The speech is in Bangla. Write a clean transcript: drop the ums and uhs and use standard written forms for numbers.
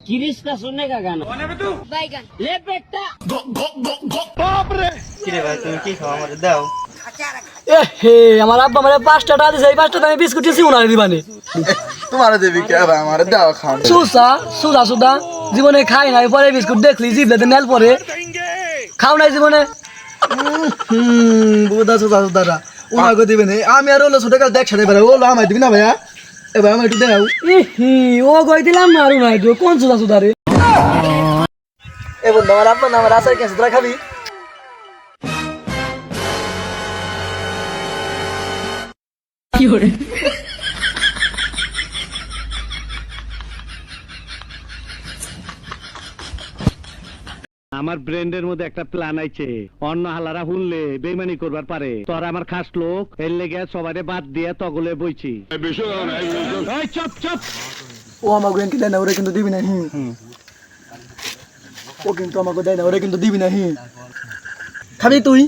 किरिश का सुनने का गाना बैगन ले बेटा बाप रे কিরে ভাই তুমি কি খাও আমারে দাও হে আমার আব্বা মানে 5টা টাকা দিছে এই 5টা আমি বিস্কুট দিছি উনারে দিবানে তোমারে দেবি কে ভাই আমারে দাও খাও সুদা জীবনে খাই নাই পরে বিস্কুট দেখলি জিভে নেল পরে খাও নাই জীবনে বুদা সুদা উনাকে দিবে না আমি আর ওলো ছোট কাল দেখ সাথে পারে ওলো আমায় দিবি না ভাইয়া এ ভাই আমায় একটু দাও ও কই দিলাম না আর নাই তো কোন সুদা রে এ বন্ধু আমার আব্বা না আমার আসার কেসে তোরা খাবি আমার ব্রেন্ডের মধ্যে একটা প্ল্যান আইছে অন্য হালারা হুনলে বেইমানি করবার পারে তোর আমার খাস লোক এর লেগে সবারে বাদ দিয়ে তগলে বইছি এই চুপ চুপ ও আমাকে এনকে দেয় না ওরে কিন্তু দিবি না ও কিন্তু আমাকে দেয় না ওরে কিন্তু দিবি না খাবি তুই